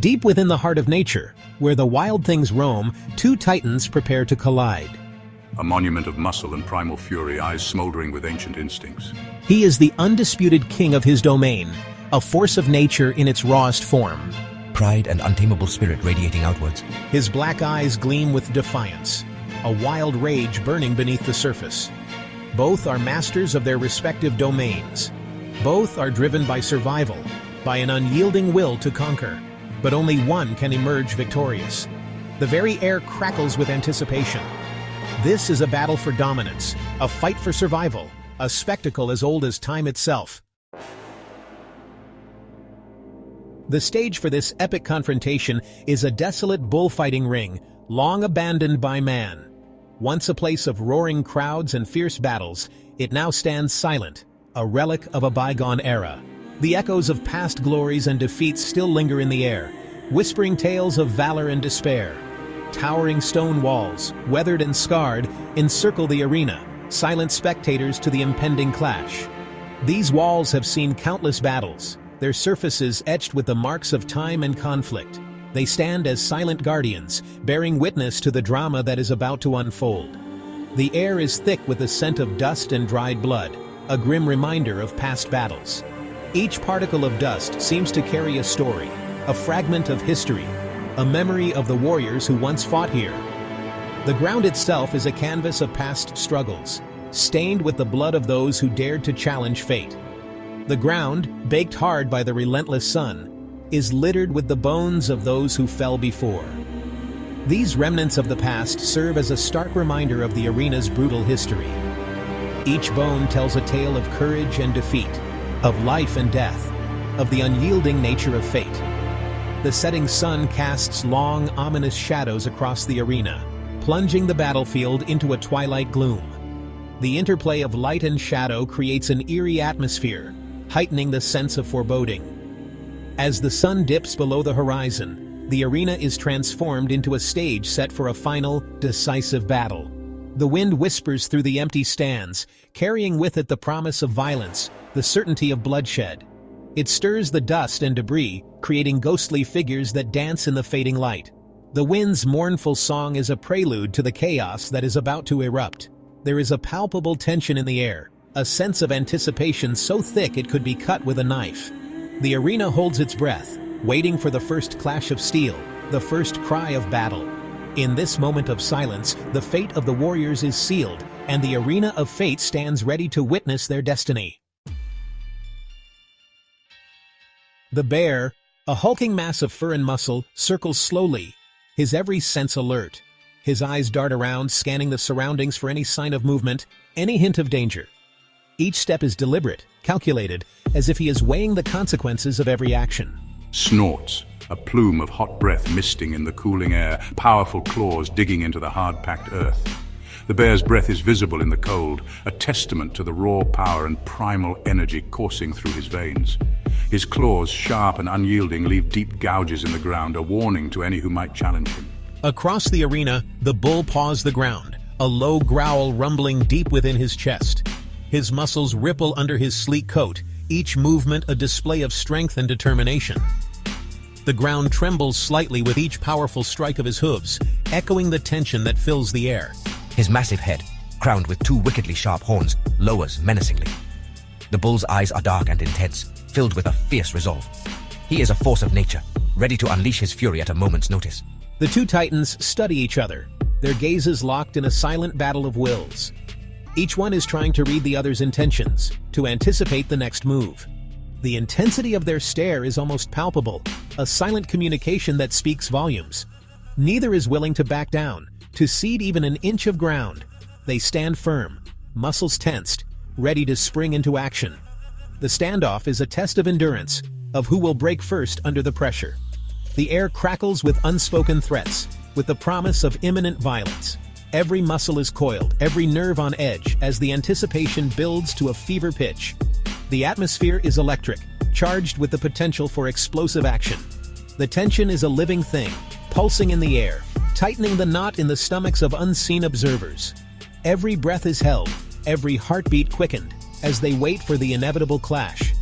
Deep within the heart of nature, where the wild things roam, two titans prepare to collide. A monument of muscle and primal fury, eyes smoldering with ancient instincts. He is the undisputed king of his domain, a force of nature in its rawest form. Pride and untamable spirit radiating outwards. His black eyes gleam with defiance, a wild rage burning beneath the surface. Both are masters of their respective domains. Both are driven by survival, by an unyielding will to conquer. But only one can emerge victorious. The very air crackles with anticipation. This is a battle for dominance, a fight for survival, a spectacle as old as time itself. The stage for this epic confrontation is a desolate bullfighting ring, long abandoned by man. Once a place of roaring crowds and fierce battles, it now stands silent, a relic of a bygone era. The echoes of past glories and defeats still linger in the air, whispering tales of valor and despair. Towering stone walls, weathered and scarred, encircle the arena, silent spectators to the impending clash. These walls have seen countless battles, their surfaces etched with the marks of time and conflict. They stand as silent guardians, bearing witness to the drama that is about to unfold. The air is thick with the scent of dust and dried blood, a grim reminder of past battles. Each particle of dust seems to carry a story, a fragment of history, a memory of the warriors who once fought here. The ground itself is a canvas of past struggles, stained with the blood of those who dared to challenge fate. The ground, baked hard by the relentless sun, is littered with the bones of those who fell before. These remnants of the past serve as a stark reminder of the arena's brutal history. Each bone tells a tale of courage and defeat, of life and death, of the unyielding nature of fate. The setting sun casts long, ominous shadows across the arena, plunging the battlefield into a twilight gloom. The interplay of light and shadow creates an eerie atmosphere, heightening the sense of foreboding. As the sun dips below the horizon, the arena is transformed into a stage set for a final, decisive battle. The wind whispers through the empty stands, carrying with it the promise of violence, the certainty of bloodshed. It stirs the dust and debris, creating ghostly figures that dance in the fading light. The wind's mournful song is a prelude to the chaos that is about to erupt. There is a palpable tension in the air, a sense of anticipation so thick it could be cut with a knife. The arena holds its breath, waiting for the first clash of steel, the first cry of battle. In this moment of silence, the fate of the warriors is sealed, and the arena of fate stands ready to witness their destiny. The bear, a hulking mass of fur and muscle, circles slowly, his every sense alert. His eyes dart around, scanning the surroundings for any sign of movement, any hint of danger. Each step is deliberate, calculated, as if he is weighing the consequences of every action. Snorts, a plume of hot breath misting in the cooling air, powerful claws digging into the hard-packed earth. The bear's breath is visible in the cold, a testament to the raw power and primal energy coursing through his veins. His claws, sharp and unyielding, leave deep gouges in the ground, a warning to any who might challenge him. Across the arena, the bull paws the ground, a low growl rumbling deep within his chest. His muscles ripple under his sleek coat, each movement a display of strength and determination. The ground trembles slightly with each powerful strike of his hooves, echoing the tension that fills the air. His massive head, crowned with two wickedly sharp horns, lowers menacingly. The bull's eyes are dark and intense, filled with a fierce resolve. He is a force of nature, ready to unleash his fury at a moment's notice. The two titans study each other, their gazes locked in a silent battle of wills. Each one is trying to read the other's intentions, to anticipate the next move. The intensity of their stare is almost palpable, a silent communication that speaks volumes. Neither is willing to back down, to cede even an inch of ground. They stand firm, muscles tensed, ready to spring into action. The standoff is a test of endurance, of who will break first under the pressure. The air crackles with unspoken threats, with the promise of imminent violence. Every muscle is coiled, every nerve on edge, as the anticipation builds to a fever pitch. The atmosphere is electric, charged with the potential for explosive action. The tension is a living thing, pulsing in the air, tightening the knot in the stomachs of unseen observers. Every breath is held, every heartbeat quickened, as they wait for the inevitable clash.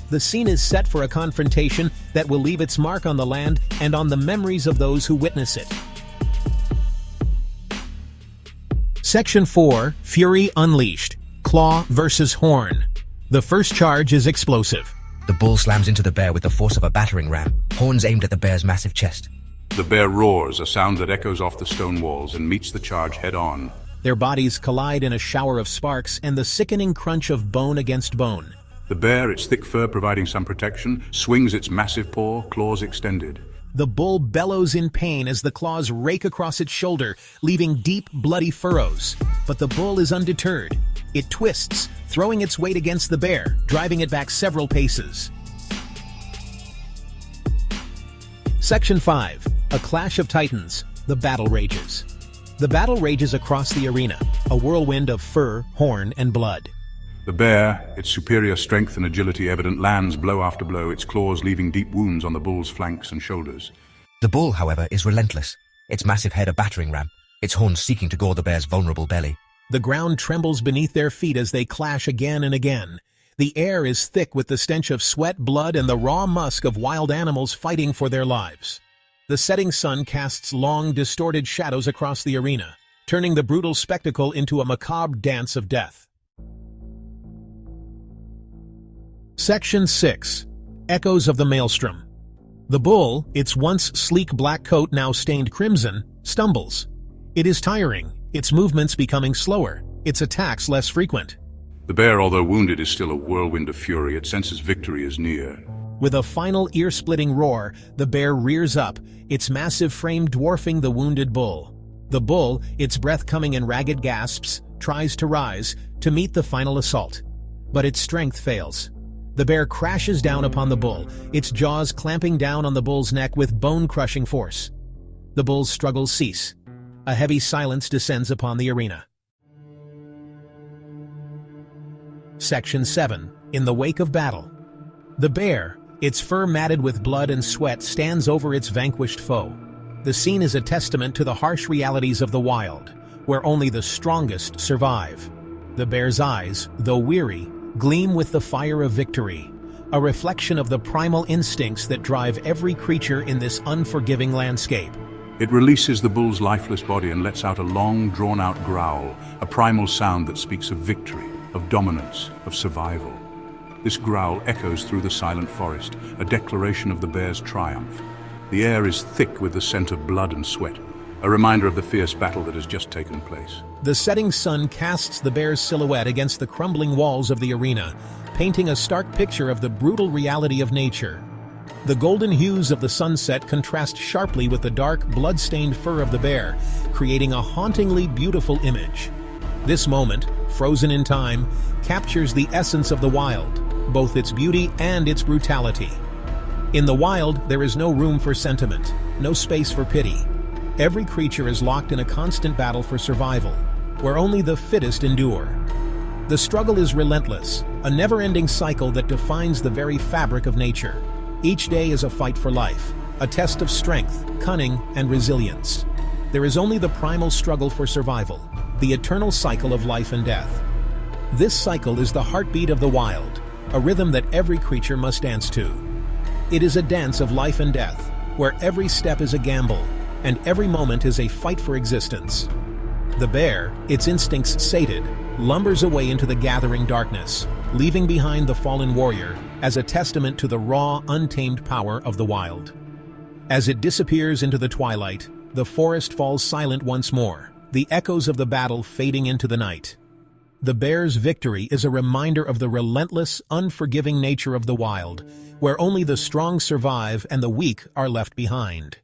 The scene is set for a confrontation that will leave its mark on the land and on the memories of those who witness it. Section 4, Fury Unleashed. Claw versus Horn. The first charge is explosive. The bull slams into the bear with the force of a battering ram, horns aimed at the bear's massive chest. The bear roars, a sound that echoes off the stone walls and meets the charge head-on. Their bodies collide in a shower of sparks and the sickening crunch of bone against bone. The bear, its thick fur providing some protection, swings its massive paw, claws extended. The bull bellows in pain as the claws rake across its shoulder, leaving deep, bloody furrows. But the bull is undeterred. It twists, throwing its weight against the bear, driving it back several paces. Section 5. A Clash of Titans. The battle rages. The battle rages across the arena, a whirlwind of fur, horn, and blood. The bear, its superior strength and agility evident, lands blow after blow, its claws leaving deep wounds on the bull's flanks and shoulders. The bull, however, is relentless, its massive head a battering ram, its horns seeking to gore the bear's vulnerable belly. The ground trembles beneath their feet as they clash again and again. The air is thick with the stench of sweat, blood, and the raw musk of wild animals fighting for their lives. The setting sun casts long, distorted shadows across the arena, turning the brutal spectacle into a macabre dance of death. Section 6. Echoes of the Maelstrom. The bull, its once sleek black coat now stained crimson, stumbles. It is tiring, its movements becoming slower, its attacks less frequent. The bear, although wounded, is still a whirlwind of fury. It senses victory is near. With a final ear-splitting roar, the bear rears up, its massive frame dwarfing the wounded bull. The bull, its breath coming in ragged gasps, tries to rise, to meet the final assault. But its strength fails. The bear crashes down upon the bull, its jaws clamping down on the bull's neck with bone-crushing force. The bull's struggles cease. A heavy silence descends upon the arena. Section 7. In the Wake of Battle. The bear, its fur matted with blood and sweat, stands over its vanquished foe. The scene is a testament to the harsh realities of the wild, where only the strongest survive. The bear's eyes, though weary, gleam with the fire of victory, a reflection of the primal instincts that drive every creature in this unforgiving landscape. It releases the bull's lifeless body and lets out a long, drawn-out growl, a primal sound that speaks of victory, of dominance, of survival. This growl echoes through the silent forest, a declaration of the bear's triumph. The air is thick with the scent of blood and sweat, a reminder of the fierce battle that has just taken place. The setting sun casts the bear's silhouette against the crumbling walls of the arena, painting a stark picture of the brutal reality of nature. The golden hues of the sunset contrast sharply with the dark, blood-stained fur of the bear, creating a hauntingly beautiful image. This moment, frozen in time, captures the essence of the wild, both its beauty and its brutality. In the wild, there is no room for sentiment, no space for pity. Every creature is locked in a constant battle for survival, where only the fittest endure. The struggle is relentless, a never-ending cycle that defines the very fabric of nature. Each day is a fight for life, a test of strength, cunning, and resilience. There is only the primal struggle for survival, the eternal cycle of life and death. This cycle is the heartbeat of the wild, a rhythm that every creature must dance to. It is a dance of life and death, where every step is a gamble, and every moment is a fight for existence. The bear, its instincts sated, lumbers away into the gathering darkness, leaving behind the fallen warrior as a testament to the raw, untamed power of the wild. As it disappears into the twilight, the forest falls silent once more, the echoes of the battle fading into the night. The bear's victory is a reminder of the relentless, unforgiving nature of the wild, where only the strong survive and the weak are left behind.